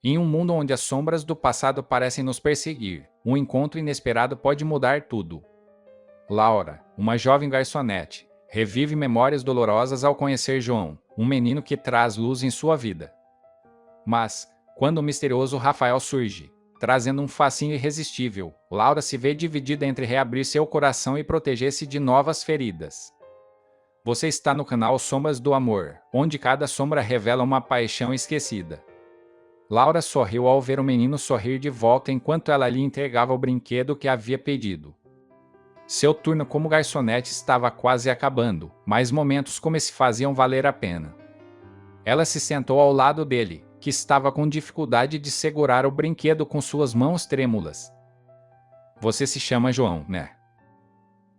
Em um mundo onde as sombras do passado parecem nos perseguir, um encontro inesperado pode mudar tudo. Laura, uma jovem garçonete, revive memórias dolorosas ao conhecer João, um menino que traz luz em sua vida. Mas, quando o misterioso Rafael surge, trazendo um fascínio irresistível, Laura se vê dividida entre reabrir seu coração e proteger-se de novas feridas. Você está no canal Sombras do Amor, onde cada sombra revela uma paixão esquecida. Laura sorriu ao ver o menino sorrir de volta enquanto ela lhe entregava o brinquedo que havia pedido. Seu turno como garçonete estava quase acabando, mas momentos como esse faziam valer a pena. Ela se sentou ao lado dele, que estava com dificuldade de segurar o brinquedo com suas mãos trêmulas. Você se chama João, né?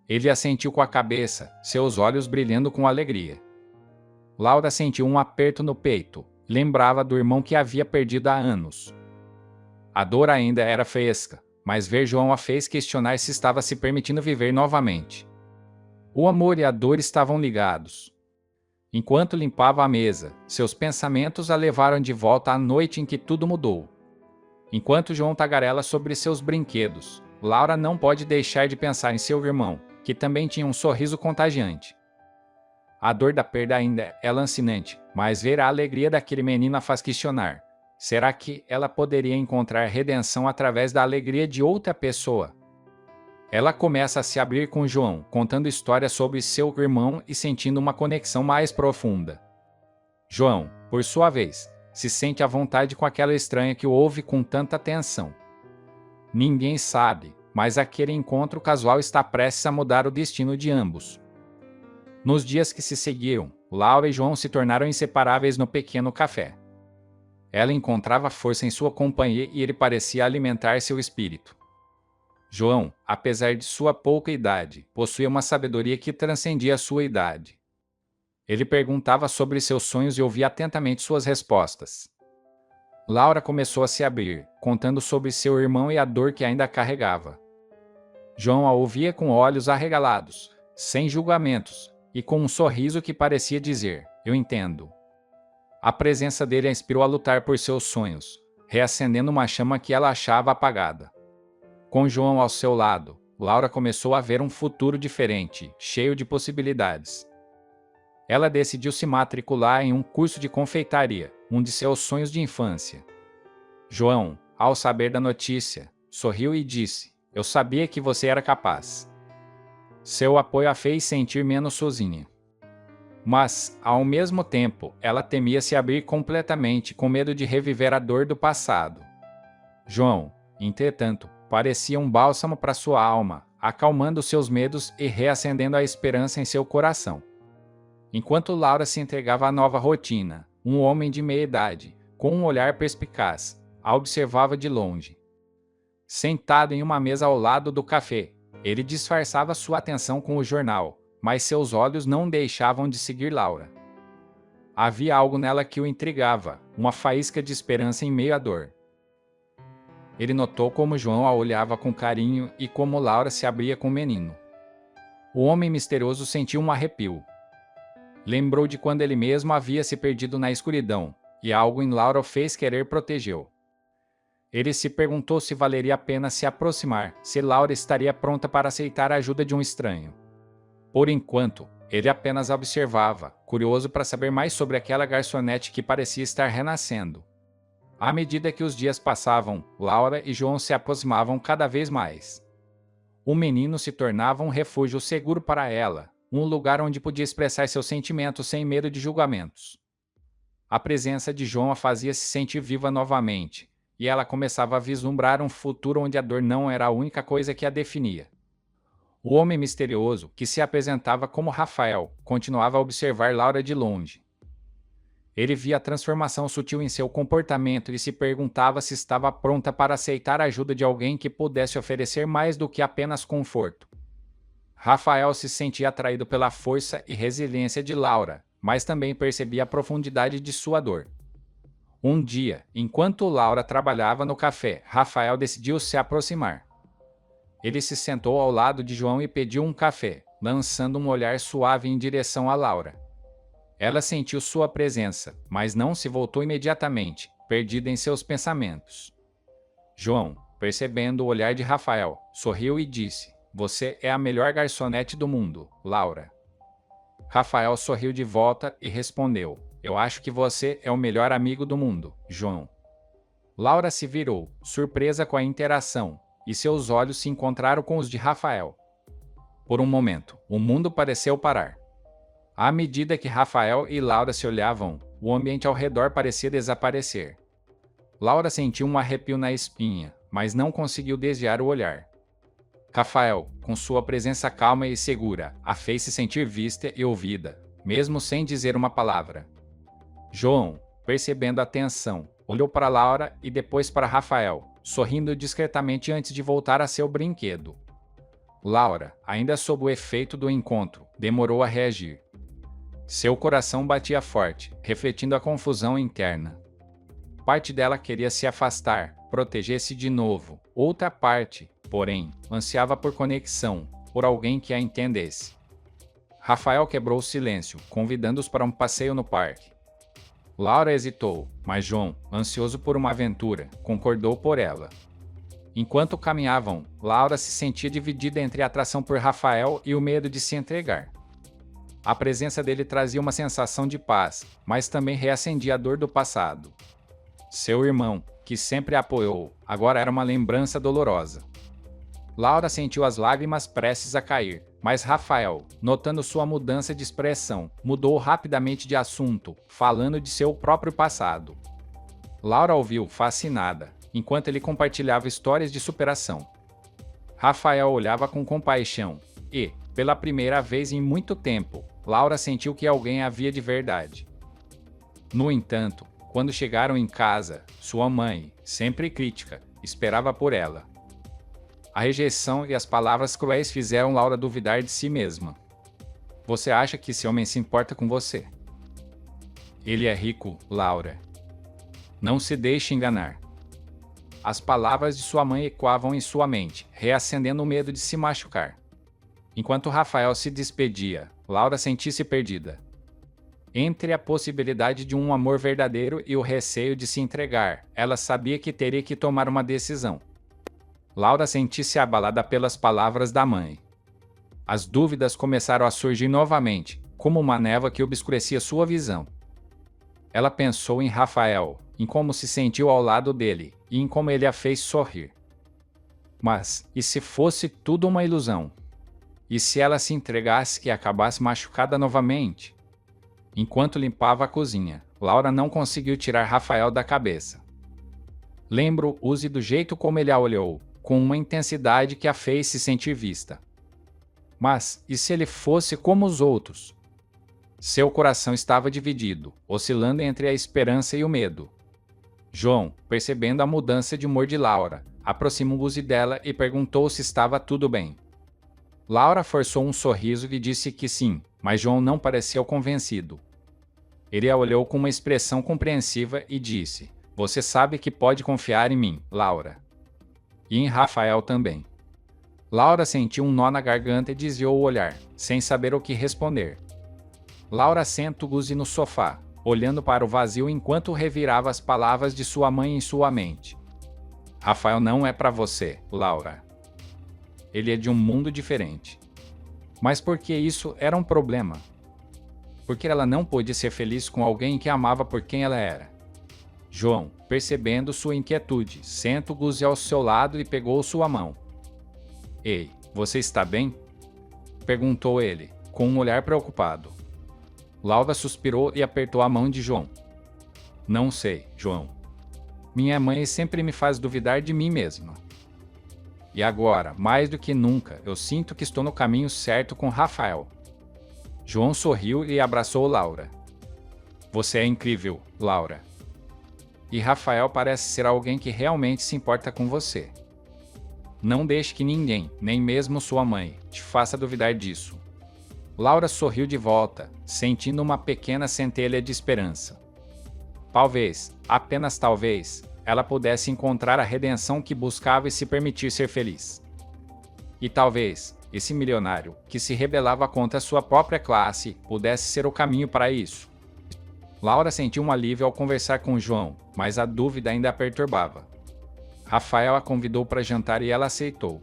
Ele assentiu com a cabeça, seus olhos brilhando com alegria. Laura sentiu um aperto no peito, lembrava do irmão que havia perdido há anos. A dor ainda era fresca, mas ver João a fez questionar se estava se permitindo viver novamente. O amor e a dor estavam ligados. Enquanto limpava a mesa, seus pensamentos a levaram de volta à noite em que tudo mudou. Enquanto João tagarela sobre seus brinquedos, Laura não pode deixar de pensar em seu irmão, que também tinha um sorriso contagiante. A dor da perda ainda é lancinante, mas ver a alegria daquele menino a faz questionar: será que ela poderia encontrar redenção através da alegria de outra pessoa? Ela começa a se abrir com João, contando histórias sobre seu irmão e sentindo uma conexão mais profunda. João, por sua vez, se sente à vontade com aquela estranha que o ouve com tanta atenção. Ninguém sabe, mas aquele encontro casual está prestes a mudar o destino de ambos. Nos dias que se seguiram, Laura e João se tornaram inseparáveis no pequeno café. Ela encontrava força em sua companhia e ele parecia alimentar seu espírito. João, apesar de sua pouca idade, possuía uma sabedoria que transcendia a sua idade. Ele perguntava sobre seus sonhos e ouvia atentamente suas respostas. Laura começou a se abrir, contando sobre seu irmão e a dor que ainda carregava. João a ouvia com olhos arregalados, sem julgamentos, e com um sorriso que parecia dizer: eu entendo. A presença dele a inspirou a lutar por seus sonhos, reacendendo uma chama que ela achava apagada. Com João ao seu lado, Laura começou a ver um futuro diferente, cheio de possibilidades. Ela decidiu se matricular em um curso de confeitaria, um de seus sonhos de infância. João, ao saber da notícia, sorriu e disse: eu sabia que você era capaz. Seu apoio a fez sentir menos sozinha. Mas, ao mesmo tempo, ela temia se abrir completamente com medo de reviver a dor do passado. João, entretanto, parecia um bálsamo para sua alma, acalmando seus medos e reacendendo a esperança em seu coração. Enquanto Laura se entregava à nova rotina, um homem de meia idade, com um olhar perspicaz, a observava de longe. Sentado em uma mesa ao lado do café, ele disfarçava sua atenção com o jornal, mas seus olhos não deixavam de seguir Laura. Havia algo nela que o intrigava, uma faísca de esperança em meio à dor. Ele notou como João a olhava com carinho e como Laura se abria com o menino. O homem misterioso sentiu um arrepio. Lembrou de quando ele mesmo havia se perdido na escuridão, e algo em Laura o fez querer protegê-lo. Ele se perguntou se valeria a pena se aproximar, se Laura estaria pronta para aceitar a ajuda de um estranho. Por enquanto, ele apenas observava, curioso para saber mais sobre aquela garçonete que parecia estar renascendo. À medida que os dias passavam, Laura e João se aproximavam cada vez mais. O menino se tornava um refúgio seguro para ela, um lugar onde podia expressar seus sentimentos sem medo de julgamentos. A presença de João a fazia se sentir viva novamente, e ela começava a vislumbrar um futuro onde a dor não era a única coisa que a definia. O homem misterioso, que se apresentava como Rafael, continuava a observar Laura de longe. Ele via a transformação sutil em seu comportamento e se perguntava se estava pronta para aceitar a ajuda de alguém que pudesse oferecer mais do que apenas conforto. Rafael se sentia atraído pela força e resiliência de Laura, mas também percebia a profundidade de sua dor. Um dia, enquanto Laura trabalhava no café, Rafael decidiu se aproximar. Ele se sentou ao lado de João e pediu um café, lançando um olhar suave em direção a Laura. Ela sentiu sua presença, mas não se voltou imediatamente, perdida em seus pensamentos. João, percebendo o olhar de Rafael, sorriu e disse: Você é a melhor garçonete do mundo, Laura. Rafael sorriu de volta e respondeu: Eu acho que você é o melhor amigo do mundo, João. Laura se virou, surpresa com a interação, e seus olhos se encontraram com os de Rafael. Por um momento, o mundo pareceu parar. À medida que Rafael e Laura se olhavam, o ambiente ao redor parecia desaparecer. Laura sentiu um arrepio na espinha, mas não conseguiu desviar o olhar. Rafael, com sua presença calma e segura, a fez se sentir vista e ouvida, mesmo sem dizer uma palavra. João, percebendo a tensão, olhou para Laura e depois para Rafael, sorrindo discretamente antes de voltar a seu brinquedo. Laura, ainda sob o efeito do encontro, demorou a reagir. Seu coração batia forte, refletindo a confusão interna. Parte dela queria se afastar, proteger-se de novo. Outra parte, porém, ansiava por conexão, por alguém que a entendesse. Rafael quebrou o silêncio, convidando-os para um passeio no parque. Laura hesitou, mas João, ansioso por uma aventura, concordou por ela. Enquanto caminhavam, Laura se sentia dividida entre a atração por Rafael e o medo de se entregar. A presença dele trazia uma sensação de paz, mas também reacendia a dor do passado. Seu irmão, que sempre a apoiou, agora era uma lembrança dolorosa. Laura sentiu as lágrimas prestes a cair, mas Rafael, notando sua mudança de expressão, mudou rapidamente de assunto, falando de seu próprio passado. Laura ouviu, fascinada, enquanto ele compartilhava histórias de superação. Rafael olhava com compaixão e, pela primeira vez em muito tempo, Laura sentiu que alguém havia de verdade. No entanto, quando chegaram em casa, sua mãe, sempre crítica, esperava por ela. A rejeição e as palavras cruéis fizeram Laura duvidar de si mesma. Você acha que esse homem se importa com você? Ele é rico, Laura. Não se deixe enganar. As palavras de sua mãe ecoavam em sua mente, reacendendo o medo de se machucar. Enquanto Rafael se despedia, Laura sentia-se perdida. Entre a possibilidade de um amor verdadeiro e o receio de se entregar, ela sabia que teria que tomar uma decisão. Laura sentia-se abalada pelas palavras da mãe. As dúvidas começaram a surgir novamente, como uma névoa que obscurecia sua visão. Ela pensou em Rafael, em como se sentiu ao lado dele, e em como ele a fez sorrir. Mas, e se fosse tudo uma ilusão? E se ela se entregasse e acabasse machucada novamente? Enquanto limpava a cozinha, Laura não conseguiu tirar Rafael da cabeça. Lembro-use do jeito como ele a olhou, com uma intensidade que a fez se sentir vista. Mas, e se ele fosse como os outros? Seu coração estava dividido, oscilando entre a esperança e o medo. João, percebendo a mudança de humor de Laura, aproximou-se dela e perguntou se estava tudo bem. Laura forçou um sorriso e disse que sim, mas João não pareceu convencido. Ele a olhou com uma expressão compreensiva e disse: Você sabe que pode confiar em mim, Laura. E em Rafael também. Laura sentiu um nó na garganta e desviou o olhar, sem saber o que responder. Laura sentou-se no sofá, olhando para o vazio enquanto revirava as palavras de sua mãe em sua mente. Rafael não é para você, Laura. Ele é de um mundo diferente. Mas por que isso era um problema? Porque ela não pôde ser feliz com alguém que amava por quem ela era. João, percebendo sua inquietude, sentou-se ao seu lado e pegou sua mão. Ei, você está bem? Perguntou ele, com um olhar preocupado. Laura suspirou e apertou a mão de João. Não sei, João. Minha mãe sempre me faz duvidar de mim mesma. E agora, mais do que nunca, eu sinto que estou no caminho certo com Rafael. João sorriu e abraçou Laura. Você é incrível, Laura. E Rafael parece ser alguém que realmente se importa com você. Não deixe que ninguém, nem mesmo sua mãe, te faça duvidar disso. Laura sorriu de volta, sentindo uma pequena centelha de esperança. Talvez, apenas talvez, ela pudesse encontrar a redenção que buscava e se permitir ser feliz. E talvez, esse milionário, que se rebelava contra sua própria classe, pudesse ser o caminho para isso. Laura sentiu um alívio ao conversar com João, mas a dúvida ainda a perturbava. Rafael a convidou para jantar e ela aceitou.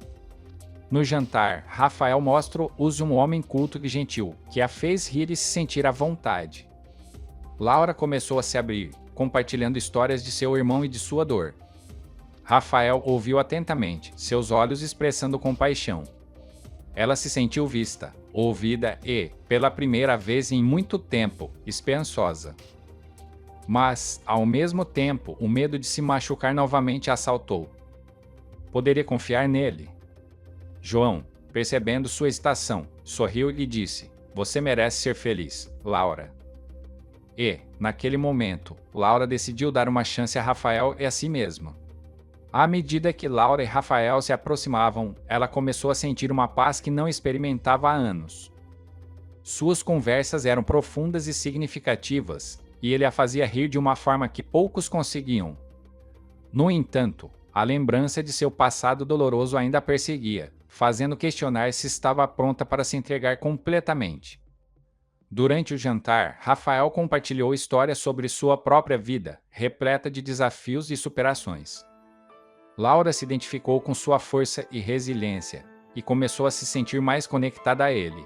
No jantar, Rafael mostra-os um homem culto e gentil, que a fez rir e se sentir à vontade. Laura começou a se abrir, compartilhando histórias de seu irmão e de sua dor. Rafael ouviu atentamente, seus olhos expressando compaixão. Ela se sentiu vista, ouvida e, pela primeira vez em muito tempo, esperançosa. Mas, ao mesmo tempo, o medo de se machucar novamente a assaltou. Poderia confiar nele? João, percebendo sua hesitação, sorriu e lhe disse: "Você merece ser feliz, Laura." E, naquele momento, Laura decidiu dar uma chance a Rafael e a si mesma. À medida que Laura e Rafael se aproximavam, ela começou a sentir uma paz que não experimentava há anos. Suas conversas eram profundas e significativas, e ele a fazia rir de uma forma que poucos conseguiam. No entanto, a lembrança de seu passado doloroso ainda a perseguia, fazendo questionar se estava pronta para se entregar completamente. Durante o jantar, Rafael compartilhou histórias sobre sua própria vida, repleta de desafios e superações. Laura se identificou com sua força e resiliência, e começou a se sentir mais conectada a ele.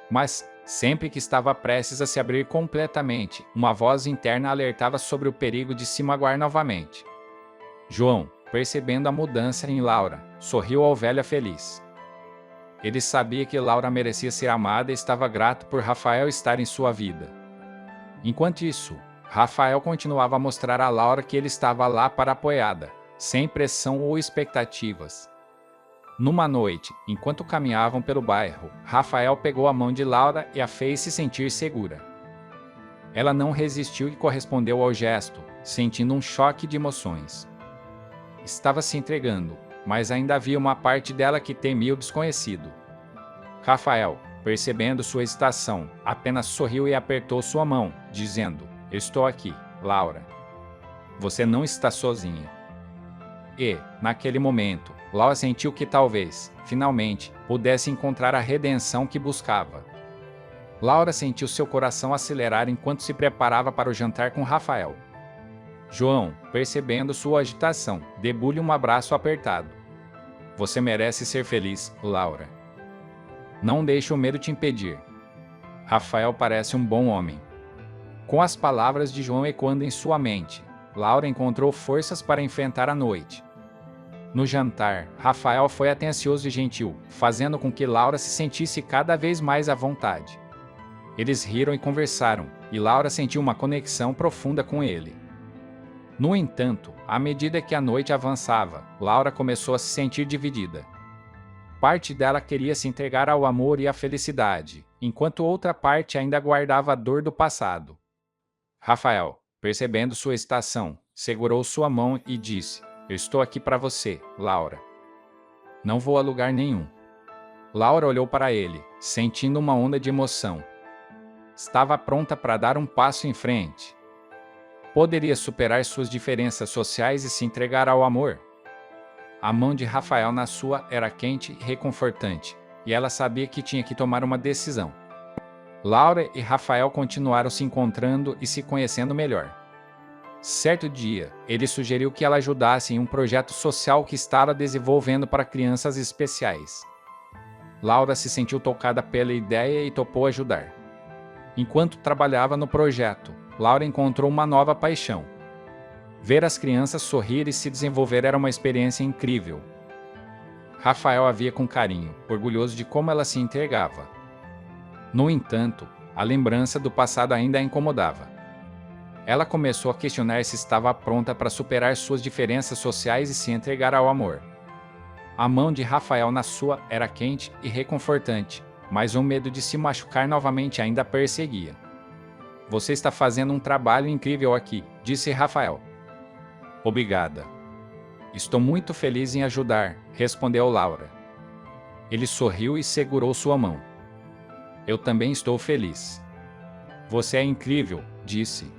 Mas, sempre que estava prestes a se abrir completamente, uma voz interna alertava sobre o perigo de se magoar novamente. João, percebendo a mudança em Laura, sorriu ao velho feliz. Ele sabia que Laura merecia ser amada e estava grato por Rafael estar em sua vida. Enquanto isso, Rafael continuava a mostrar a Laura que ele estava lá para apoiá-la, sem pressão ou expectativas. Numa noite, enquanto caminhavam pelo bairro, Rafael pegou a mão de Laura e a fez se sentir segura. Ela não resistiu e correspondeu ao gesto, sentindo um choque de emoções. Estava se entregando, mas ainda havia uma parte dela que temia o desconhecido. Rafael, percebendo sua hesitação, apenas sorriu e apertou sua mão, dizendo: "Estou aqui, Laura. Você não está sozinha." E, naquele momento, Laura sentiu que talvez, finalmente, pudesse encontrar a redenção que buscava. Laura sentiu seu coração acelerar enquanto se preparava para o jantar com Rafael. João, percebendo sua agitação, deu-lhe um abraço apertado. "Você merece ser feliz, Laura. Não deixe o medo te impedir. Rafael parece um bom homem." Com as palavras de João ecoando em sua mente, Laura encontrou forças para enfrentar a noite. No jantar, Rafael foi atencioso e gentil, fazendo com que Laura se sentisse cada vez mais à vontade. Eles riram e conversaram, e Laura sentiu uma conexão profunda com ele. No entanto, à medida que a noite avançava, Laura começou a se sentir dividida. Parte dela queria se entregar ao amor e à felicidade, enquanto outra parte ainda guardava a dor do passado. Rafael, percebendo sua hesitação, segurou sua mão e disse: "Eu estou aqui para você, Laura. Não vou a lugar nenhum." Laura olhou para ele, sentindo uma onda de emoção. Estava pronta para dar um passo em frente. Poderia superar suas diferenças sociais e se entregar ao amor. A mão de Rafael na sua era quente e reconfortante, e ela sabia que tinha que tomar uma decisão. Laura e Rafael continuaram se encontrando e se conhecendo melhor. Certo dia, ele sugeriu que ela ajudasse em um projeto social que estava desenvolvendo para crianças especiais. Laura se sentiu tocada pela ideia e topou ajudar. Enquanto trabalhava no projeto, Laura encontrou uma nova paixão. Ver as crianças sorrir e se desenvolver era uma experiência incrível. Rafael a via com carinho, orgulhoso de como ela se entregava. No entanto, a lembrança do passado ainda a incomodava. Ela começou a questionar se estava pronta para superar suas diferenças sociais e se entregar ao amor. A mão de Rafael na sua era quente e reconfortante, mas o medo de se machucar novamente ainda a perseguia. "Você está fazendo um trabalho incrível aqui", disse Rafael. "Obrigada. Estou muito feliz em ajudar", respondeu Laura. Ele sorriu e segurou sua mão. "Eu também estou feliz." "Você é incrível", disse.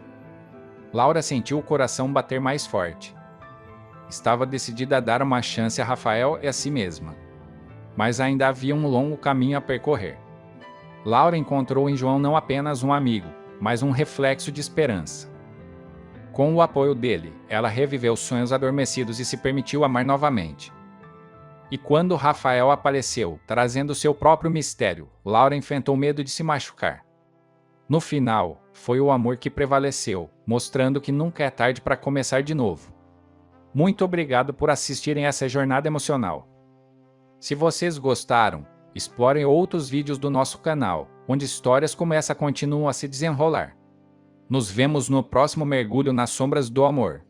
Laura sentiu o coração bater mais forte. Estava decidida a dar uma chance a Rafael e a si mesma. Mas ainda havia um longo caminho a percorrer. Laura encontrou em João não apenas um amigo, mas um reflexo de esperança. Com o apoio dele, ela reviveu sonhos adormecidos e se permitiu amar novamente. E quando Rafael apareceu, trazendo seu próprio mistério, Laura enfrentou medo de se machucar. No final, foi o amor que prevaleceu, mostrando que nunca é tarde para começar de novo. Muito obrigado por assistirem essa jornada emocional. Se vocês gostaram, explorem outros vídeos do nosso canal, onde histórias como essa continuam a se desenrolar. Nos vemos no próximo mergulho nas sombras do amor.